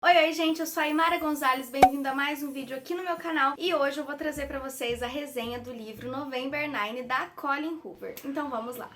Oi, gente, eu sou a Imara Gonzalez, bem-vindo a mais um vídeo aqui no meu canal e hoje eu vou trazer pra vocês a resenha do livro November 9 da Colleen Hoover. Então vamos lá!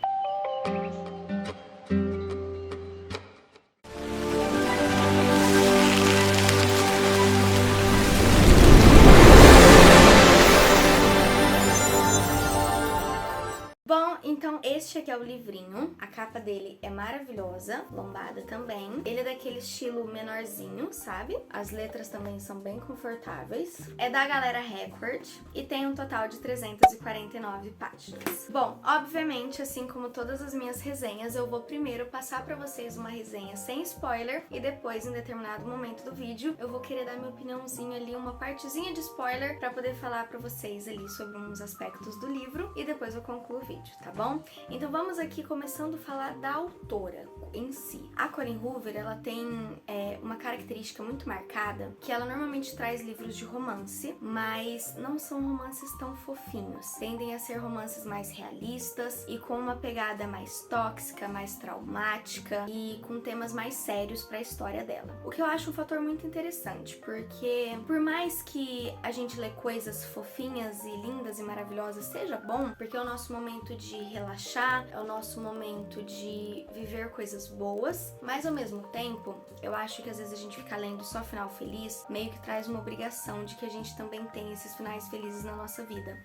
Bom, então este aqui é o livrinho, a capa dele é maravilhosa, lombada também. Ele é daquele estilo menorzinho, sabe? As letras também são bem confortáveis. É da Galera Record e tem um total de 349 páginas. Bom, obviamente, assim como todas as minhas resenhas, eu vou primeiro passar pra vocês uma resenha sem spoiler e depois, em determinado momento do vídeo, eu vou querer dar minha opiniãozinha ali, uma partezinha de spoiler pra poder falar pra vocês ali sobre uns aspectos do livro e depois eu concluo o vídeo. Tá bom? Então vamos aqui começando a falar da autora em si. A Colleen Hoover, ela tem uma característica muito marcada, que ela normalmente traz livros de romance, mas não são romances tão fofinhos. Tendem a ser romances mais realistas e com uma pegada mais tóxica, mais traumática e com temas mais sérios para a história dela. O que eu acho um fator muito interessante, porque por mais que a gente lê coisas fofinhas e lindas e maravilhosas seja bom, porque é o nosso momento de relaxar, é o nosso momento de viver coisas boas, mas ao mesmo tempo, eu acho que às vezes a gente fica lendo só final feliz, meio que traz uma obrigação de que a gente também tem esses finais felizes na nossa vida.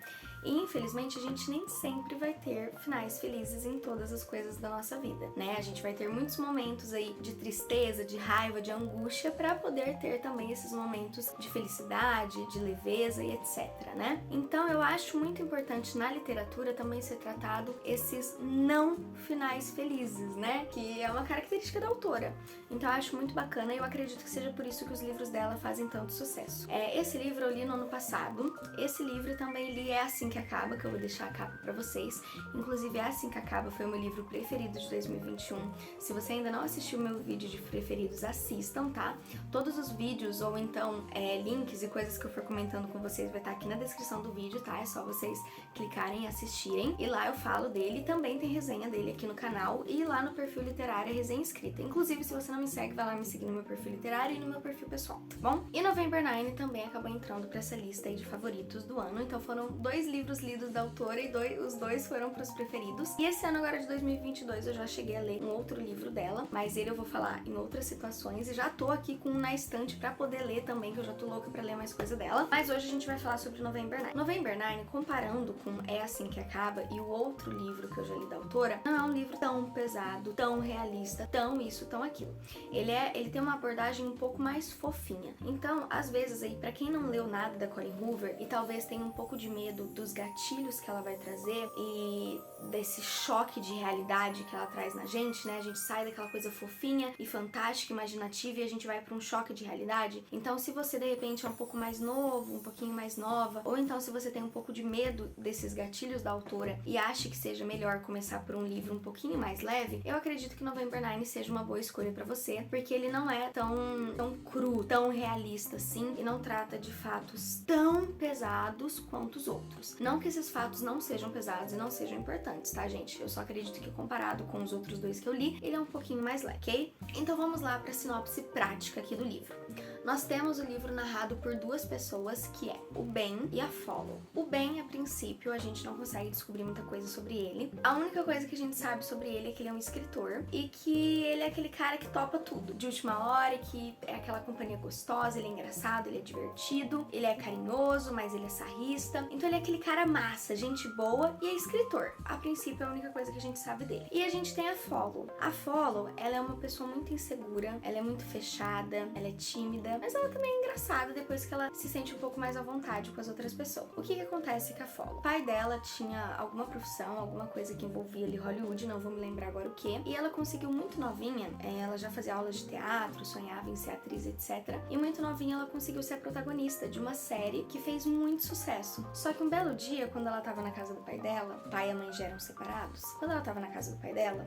E infelizmente a gente nem sempre vai ter finais felizes em todas as coisas da nossa vida, né? A gente vai ter muitos momentos aí de tristeza, de raiva, de angústia para poder ter também esses momentos de felicidade, de leveza e etc, né? Então eu acho muito importante na literatura também ser tratado esses não finais felizes, né? Que é uma característica da autora. Então eu acho muito bacana e eu acredito que seja por isso que os livros dela fazem tanto sucesso. Esse livro eu li no ano passado, esse livro também li É Assim Que Acaba, que eu vou deixar a capa pra vocês. Inclusive, É Assim Que Acaba foi o meu livro preferido de 2021. Se você ainda não assistiu o meu vídeo de preferidos, assistam, tá? Todos os vídeos, ou então links e coisas que eu for comentando com vocês vai estar aqui na descrição do vídeo, tá? É só vocês clicarem e assistirem. E lá eu falo dele, também tem resenha dele aqui no canal e lá no perfil literário resenha escrita. Inclusive, se você não me segue, vai lá me seguir no meu perfil literário e no meu perfil pessoal, tá bom? E November 9 também acabou entrando pra essa lista aí de favoritos do ano, então foram 2 livros lidos da autora e os dois foram pros preferidos. E esse ano agora de 2022 eu já cheguei a ler um outro livro dela, mas ele eu vou falar em outras situações e já tô aqui com um na estante pra poder ler também, que eu já tô louca pra ler mais coisa dela. Mas hoje a gente vai falar sobre November 9. November 9, comparando com É Assim Que Acaba e o outro livro que eu já li da autora, não é um livro tão pesado, tão realista, tão isso, tão aquilo. Ele tem uma abordagem um pouco mais fofinha. Então, às vezes aí, pra quem não leu nada da Colleen Hoover e talvez tenha um pouco de medo dos gatilhos que ela vai trazer e desse choque de realidade que ela traz na gente, né? A gente sai daquela coisa fofinha e fantástica, imaginativa e a gente vai pra um choque de realidade. Então, se você de repente é um pouco mais novo, um pouquinho mais nova, ou então se você tem um pouco de medo desses gatilhos da autora e acha que seja melhor começar por um livro um pouquinho mais leve, eu acredito que November 9 seja uma boa escolha pra você, porque ele não é tão cru, tão realista assim, e não trata de fatos tão pesados quanto os outros. Não que esses fatos não sejam pesados e não sejam importantes, tá, gente? Eu só acredito que comparado com os outros dois que eu li, ele é um pouquinho mais leve, ok? Então vamos lá pra sinopse prática aqui do livro. Nós temos o livro narrado por duas pessoas, que é o Ben e a Follow. O Ben, a princípio, a gente não consegue descobrir muita coisa sobre ele. A única coisa que a gente sabe sobre ele é que ele é um escritor e que ele é aquele cara que topa tudo de última hora, que é aquela companhia gostosa, ele é engraçado, ele é divertido, ele é carinhoso, mas ele é sarrista. Então ele é aquele cara massa, gente boa e é escritor. A princípio é a única coisa que a gente sabe dele. E a gente tem a Follow. A Follow, ela é uma pessoa muito insegura, ela é muito fechada, ela é tímida, mas ela também é engraçada depois que ela se sente um pouco mais à vontade com as outras pessoas. O que acontece com a Follow? O pai dela tinha alguma profissão, alguma coisa que envolvia ali Hollywood, não vou me lembrar agora o que, e ela conseguiu muito novinha, ela já fazia aulas de teatro, sonhava em ser atriz, etc. E muito novinha ela conseguiu ser a protagonista de uma série que fez muito sucesso. Só que um belo dia, quando ela tava na casa do pai dela, o pai e a mãe já eram separados, quando ela tava na casa do pai dela,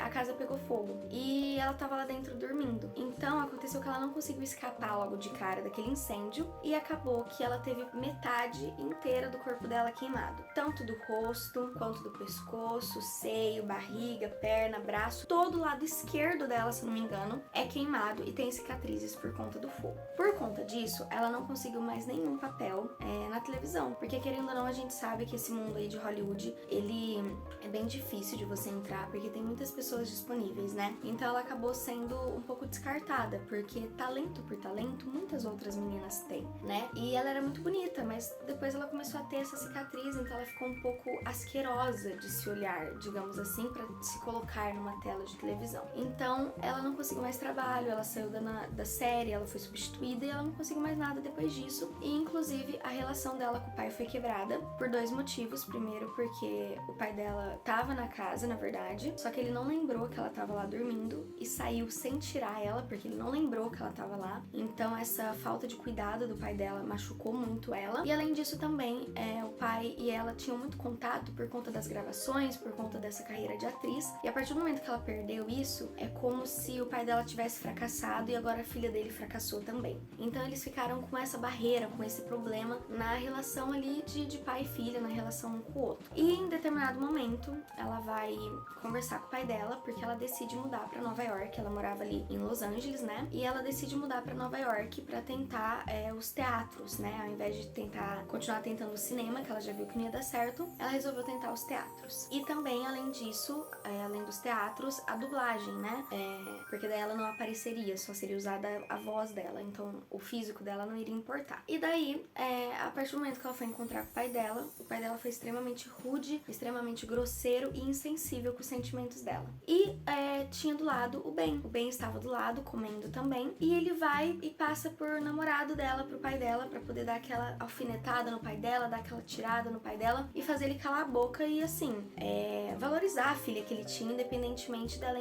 a casa pegou fogo e ela tava lá dentro dormindo. Então aconteceu que ela não conseguiu escapar matar logo de cara daquele incêndio e acabou que ela teve metade inteira do corpo dela queimado. Tanto do rosto, quanto do pescoço, seio, barriga, perna, braço, todo o lado esquerdo dela, se não me engano, é queimado e tem cicatrizes por conta do fogo. Por conta disso, ela não conseguiu mais nenhum papel na televisão, porque querendo ou não, a gente sabe que esse mundo aí de Hollywood, ele é bem difícil de você entrar, porque tem muitas pessoas disponíveis, né? Então ela acabou sendo um pouco descartada, porque talento por talento, muitas outras meninas têm, né? E ela era muito bonita, mas depois ela começou a ter essa cicatriz, então ela ficou um pouco asquerosa de se olhar, digamos assim, pra se colocar numa tela de televisão. Então ela não conseguiu mais trabalho, ela saiu da série, ela foi substituída e ela não conseguiu mais nada depois disso. E inclusive a relação dela com o pai foi quebrada por dois motivos. Primeiro, porque o pai dela tava na casa, na verdade, só que ele não lembrou que ela tava lá dormindo e saiu sem tirar ela, porque ele não lembrou que ela tava lá. Então essa falta de cuidado do pai dela machucou muito ela. E além disso também, o pai e ela tinham muito contato por conta das gravações, por conta dessa carreira de atriz. E a partir do momento que ela perdeu isso, é como se o pai dela tivesse fracassado e agora a filha dele fracassou também. Então eles ficaram com essa barreira, com esse problema na relação ali de pai e filha, na relação um com o outro. E em determinado momento, ela vai conversar com o pai dela, porque ela decide mudar pra Nova York. Ela morava ali em Los Angeles, né? E ela decide mudar pra Nova York pra tentar os teatros, né? Ao invés de continuar tentando o cinema, que ela já viu que não ia dar certo, ela resolveu tentar os teatros. E também, além disso, além dos teatros, a dublagem, né? Porque daí ela não apareceria, só seria usada a voz dela, então o físico dela não iria importar. E daí, a partir do momento que ela foi encontrar com o pai dela foi extremamente rude, extremamente grosseiro e insensível com os sentimentos dela. E tinha do lado o Ben. O Ben estava do lado, comendo também, e ele vai e passa por namorado dela, pro pai dela, pra poder dar aquela alfinetada no pai dela, dar aquela tirada no pai dela e fazer ele calar a boca e, assim, valorizar a filha que ele tinha, independentemente dela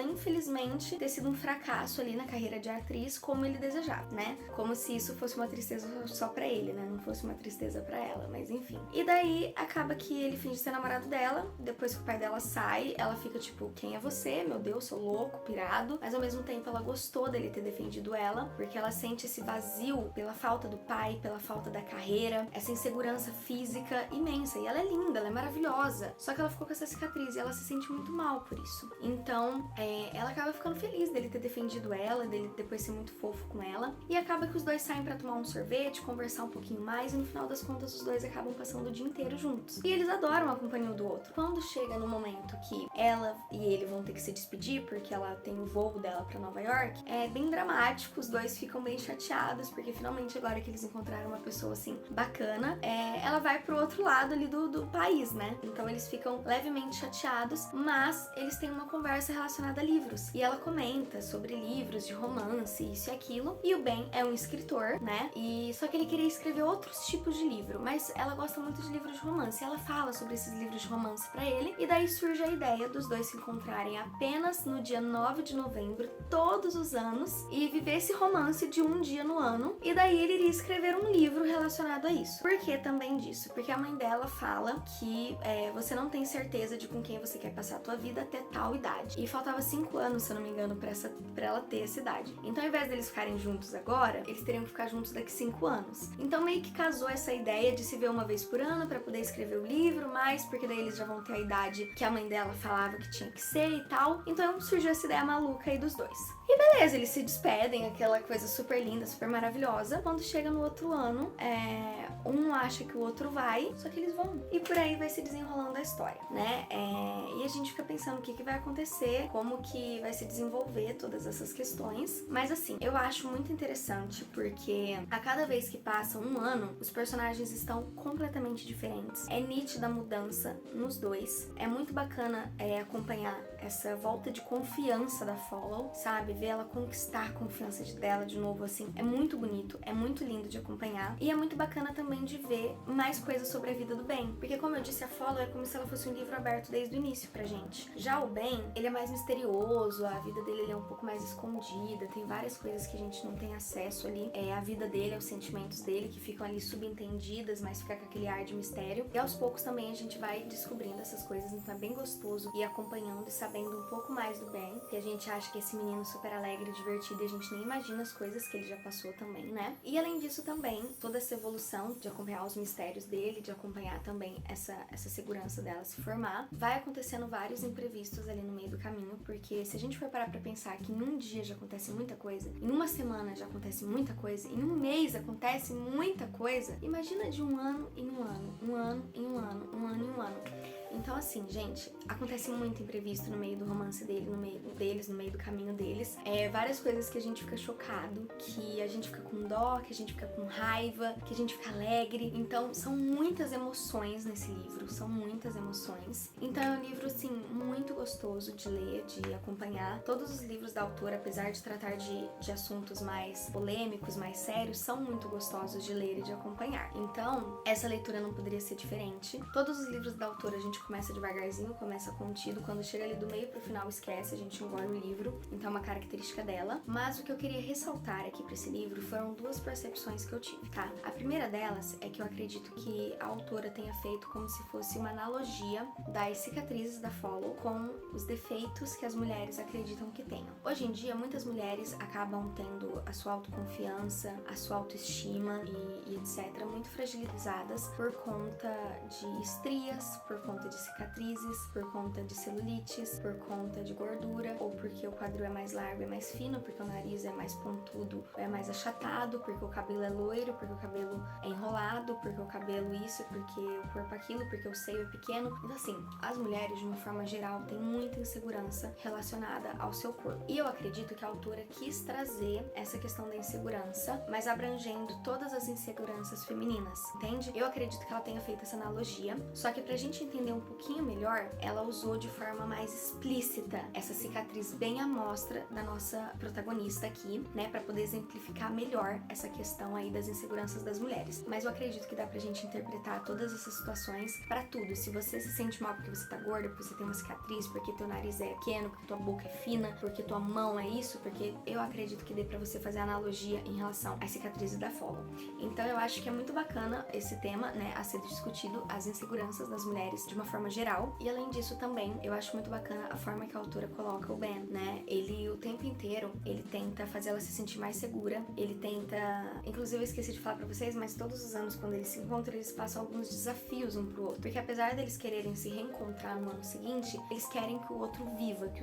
infelizmente ter sido um fracasso ali na carreira de atriz como ele desejava, né? Como se isso fosse uma tristeza só pra ele, né? Não fosse uma tristeza pra ela, mas enfim. E daí acaba que ele finge ser namorado dela, depois que o pai dela sai, ela fica tipo, quem é você? Meu Deus, sou louco, pirado. Mas ao mesmo tempo ela gostou dele ter defendido ela, porque ela sente esse vazio pela falta do pai, pela falta da carreira, essa insegurança física imensa. E ela é linda, ela é maravilhosa. Só que ela ficou com essa cicatriz e ela se sente muito mal por isso. Então, ela acaba ficando feliz dele ter defendido ela, dele depois ser muito fofo com ela. E acaba que os dois saem pra tomar um sorvete, conversar um pouquinho mais, e no final das contas os dois acabam passando o dia inteiro juntos. E eles adoram a companhia um do outro. Quando chega no momento que ela e ele vão ter que se despedir, porque ela tem o voo dela pra Nova York, é bem dramático, os dois ficam bem chateados, porque finalmente agora que eles encontraram uma pessoa assim bacana, ela vai pro outro lado ali do país, né? Então eles ficam levemente chateados, mas eles têm uma conversa relacionada a livros. E ela comenta sobre livros de romance, isso e aquilo. E o Ben é um escritor, né? E só que ele queria escrever outros tipos de livro, mas ela gosta muito de livros de romance. Ela fala sobre esses livros de romance pra ele, e daí surge a ideia dos dois se encontrarem apenas no dia 9 de novembro, todos os anos, e viver esse romance de um dia no ano. E daí ele iria escrever um livro relacionado a isso. Por que também disso? Porque a mãe dela fala que você não tem certeza de com quem você quer passar a tua vida até tal idade. E faltava 5 anos, se eu não me engano, pra ela ter essa idade. Então, ao invés deles ficarem juntos agora, eles teriam que ficar juntos daqui 5 anos. Então, meio que casou essa ideia de se ver uma vez por ano pra poder escrever o livro, mas porque daí eles já vão ter a idade que a mãe dela falava que tinha que ser e tal. Então, surgiu essa ideia maluca aí dos dois. E beleza, eles se despedem, aquela coisa super linda, super maravilhosa. Quando chega no outro ano, um acha que o outro vai, só que eles vão. E por aí vai se desenrolando a história, né? E a gente fica pensando o que vai acontecer, como que vai se desenvolver todas essas questões. Mas assim, eu acho muito interessante porque a cada vez que passa um ano, os personagens estão completamente diferentes. É nítida a mudança nos dois. É muito bacana acompanhar essa volta de confiança da Follow, sabe? Ver ela conquistar a confiança dela de novo, assim. É muito bonito, é muito lindo de acompanhar. E é muito bacana também de ver mais coisas sobre a vida do Ben. Porque, como eu disse, a Follow é como se ela fosse um livro aberto desde o início pra gente. Já o Ben, ele é mais misterioso, a vida dele ele é um pouco mais escondida, tem várias coisas que a gente não tem acesso ali. A vida dele, os sentimentos dele, que ficam ali subentendidas, mas fica com aquele ar de mistério. E aos poucos também a gente vai descobrindo essas coisas, então é bem gostoso ir acompanhando e sabendo um pouco mais do Ben, que a gente acha que esse menino super alegre e divertido, e a gente nem imagina imagina as coisas que ele já passou também, né? E além disso também, toda essa evolução de acompanhar os mistérios dele, de acompanhar também essa segurança dela se formar, vai acontecendo vários imprevistos ali no meio do caminho, porque se a gente for parar pra pensar que em um dia já acontece muita coisa, em uma semana já acontece muita coisa, em um mês acontece muita coisa, imagina de um ano em um ano, um ano em um ano, um ano em um ano. Então assim, gente, acontece muito imprevisto no meio do romance dele, no meio deles, no meio do caminho deles. Várias coisas que a gente fica chocado, que a gente fica com dó, que a gente fica com raiva, que a gente fica alegre. Então são muitas emoções nesse livro, são muitas emoções. Então é um livro, assim, muito gostoso de ler, de acompanhar. Todos os livros da autora, apesar de tratar de assuntos mais polêmicos, mais sérios, são muito gostosos de ler e de acompanhar. Então, essa leitura não poderia ser diferente. Todos os livros da autora a gente começa devagarzinho, começa contido, quando chega ali do meio pro final esquece, a gente engole o livro, então é uma característica dela. Mas o que eu queria ressaltar aqui pra esse livro foram duas percepções que eu tive, tá? A primeira delas é que eu acredito que a autora tenha feito como se fosse uma analogia das cicatrizes da Follow com os defeitos que as mulheres acreditam que tenham. Hoje em dia, muitas mulheres acabam tendo a sua autoconfiança, a sua autoestima e etc. muito fragilizadas por conta de estrias, por conta de cicatrizes, por conta de celulites, por conta de gordura, ou porque o quadril é mais largo e mais fino, porque o nariz é mais pontudo, é mais achatado, porque o cabelo é loiro, porque o cabelo é enrolado, porque o cabelo isso, porque o corpo aquilo, porque o seio é pequeno. Então assim, as mulheres de uma forma geral têm muita insegurança relacionada ao seu corpo. E eu acredito que a autora quis trazer essa questão da insegurança, mas abrangendo todas as inseguranças femininas, entende? Eu acredito que ela tenha feito essa analogia, só que pra gente entender um pouquinho melhor, ela usou de forma mais explícita essa cicatriz bem à mostra da nossa protagonista aqui, né, pra poder exemplificar melhor essa questão aí das inseguranças das mulheres. Mas eu acredito que dá pra gente interpretar todas essas situações pra tudo. Se você se sente mal porque você tá gorda, porque você tem uma cicatriz, porque teu nariz é pequeno, porque tua boca é fina, porque tua mão é isso, porque eu acredito que dê pra você fazer analogia em relação às cicatrizes da Follow. Então eu acho que é muito bacana esse tema, né, a ser discutido, as inseguranças das mulheres de uma forma geral. E além disso também, eu acho muito bacana a forma que a autora coloca o Ben, né? Ele o tempo inteiro, ele tenta fazer ela se sentir mais segura, ele tenta... Inclusive eu esqueci de falar pra vocês, mas todos os anos quando eles se encontram, eles passam alguns desafios um pro outro. Porque apesar deles quererem se reencontrar no ano seguinte, eles querem que o outro viva, que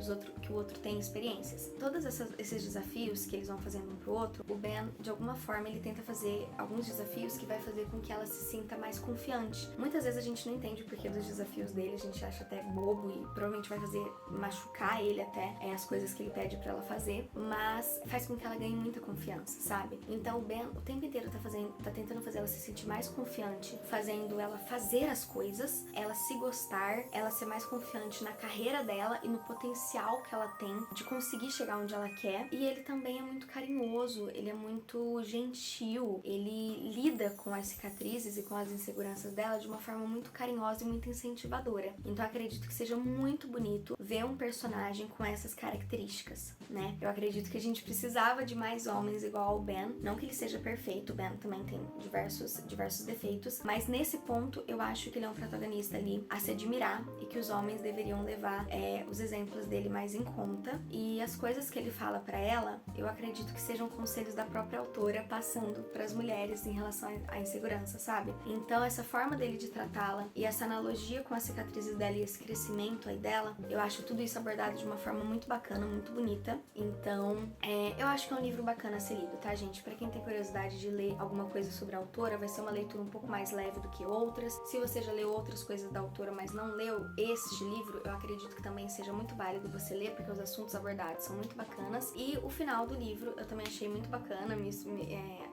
o outro tenha experiências. Todos esses desafios que eles vão fazendo um pro outro, o Ben, de alguma forma, ele tenta fazer alguns desafios que vai fazer com que ela se sinta mais confiante. Muitas vezes a gente não entende o porquê dos desafios dele, a gente acha até bobo e provavelmente vai fazer machucar ele até, as coisas que ele pede pra ela fazer, mas faz com que ela ganhe muita confiança, sabe? Então o Ben o tempo inteiro tá tentando fazer ela se sentir mais confiante, fazendo ela fazer as coisas, ela se gostar, ela ser mais confiante na carreira dela e no potencial que ela tem de conseguir chegar onde ela quer. E ele também é muito carinhoso, ele é muito gentil, ele lida com as cicatrizes e com as inseguranças dela de uma forma muito carinhosa e muito incentivadora. Então eu acredito que seja muito bonito ver um personagem com essas características, né? Eu acredito que a gente precisava de mais homens igual ao Ben. Não que ele seja perfeito, o Ben também tem diversos defeitos, mas nesse ponto eu acho que ele é um protagonista ali a se admirar e que os homens deveriam levar os exemplos dele mais em conta. E as coisas que ele fala pra ela, eu acredito que sejam conselhos da própria autora passando pras mulheres em relação à insegurança, sabe? Então essa forma dele de tratá-la e essa analogia com as cicatrizes dela e esse crescimento aí dela, eu acho tudo isso abordado de uma forma muito bacana, muito bonita. Então, eu acho que é um livro bacana a ser lido, tá, gente? Pra quem tem curiosidade de ler alguma coisa sobre a autora, vai ser uma leitura um pouco mais leve do que outras. Se você já leu outras coisas da autora, mas não leu este livro, eu acredito que também seja muito válido você ler, porque os assuntos abordados são muito bacanas. E o final do livro eu também achei muito bacana,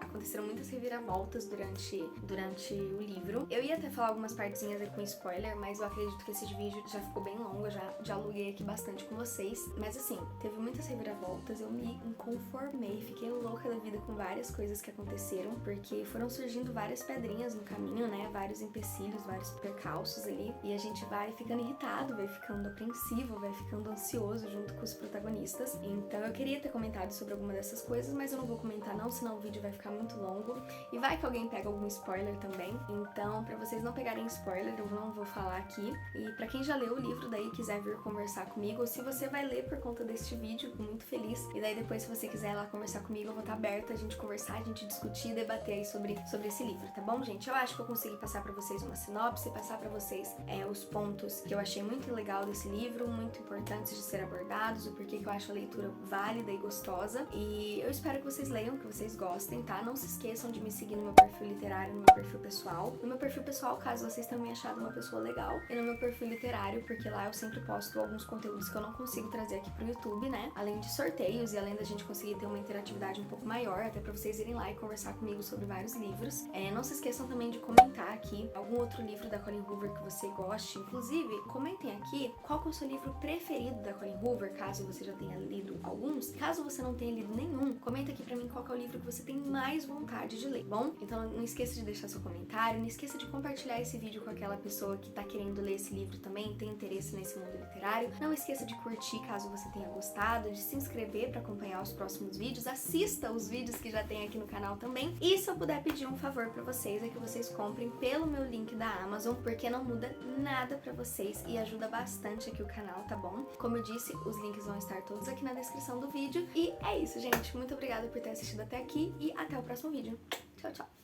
aconteceram muitas reviravoltas durante o livro. Eu ia até falar algumas partezinhas aí com spoiler, mas eu acredito que esse vídeo já ficou bem longo, eu já dialoguei aqui bastante com vocês. Mas assim, teve muitas reviravoltas, eu me inconformei, fiquei louca da vida com várias coisas que aconteceram, porque foram surgindo várias pedrinhas no caminho, né? Vários empecilhos, vários percalços ali, e a gente vai ficando irritado, vai ficando apreensivo, vai ficando ansioso junto com os protagonistas. Então eu queria ter comentado sobre alguma dessas coisas, mas eu não vou comentar não, senão o vídeo vai ficar muito muito longo e vai que alguém pega algum spoiler também. Então, pra vocês não pegarem spoiler, eu não vou falar aqui. E pra quem já leu o livro daí e quiser vir conversar comigo, ou se você vai ler por conta deste vídeo, fico muito feliz. E daí depois, se você quiser ir lá conversar comigo, eu vou estar aberta a gente conversar, a gente discutir, debater aí sobre esse livro, tá bom, gente? Eu acho que eu consegui passar pra vocês uma sinopse, passar pra vocês os pontos que eu achei muito legal desse livro, muito importantes de ser abordados, o porquê que eu acho a leitura válida e gostosa. E eu espero que vocês leiam, que vocês gostem, tá? Não se esqueçam de me seguir no meu perfil literário, no meu perfil pessoal. No meu perfil pessoal, caso vocês tenham me achado uma pessoa legal. E no meu perfil literário, porque lá eu sempre posto alguns conteúdos que eu não consigo trazer aqui pro YouTube, né? Além de sorteios e além da gente conseguir ter uma interatividade um pouco maior, até pra vocês irem lá e conversar comigo sobre vários livros. Não se esqueçam também de comentar aqui algum outro livro da Colleen Hoover que você goste. Inclusive, comentem aqui qual que é o seu livro preferido da Colleen Hoover, caso você já tenha lido alguns. Caso você não tenha lido nenhum, comenta aqui pra mim qual que é o livro que você tem mais vontade de ler, bom? Então não esqueça de deixar seu comentário, não esqueça de compartilhar esse vídeo com aquela pessoa que tá querendo ler esse livro também, tem interesse nesse mundo literário. Não esqueça de curtir caso você tenha gostado, de se inscrever pra acompanhar os próximos vídeos, assista os vídeos que já tem aqui no canal também. E se eu puder pedir um favor pra vocês, é que vocês comprem pelo meu link da Amazon, porque não muda nada pra vocês e ajuda bastante aqui o canal, tá bom? Como eu disse, os links vão estar todos aqui na descrição do vídeo. E é isso, gente. Muito obrigada por ter assistido até aqui e até o próximo vídeo. Tchau, tchau!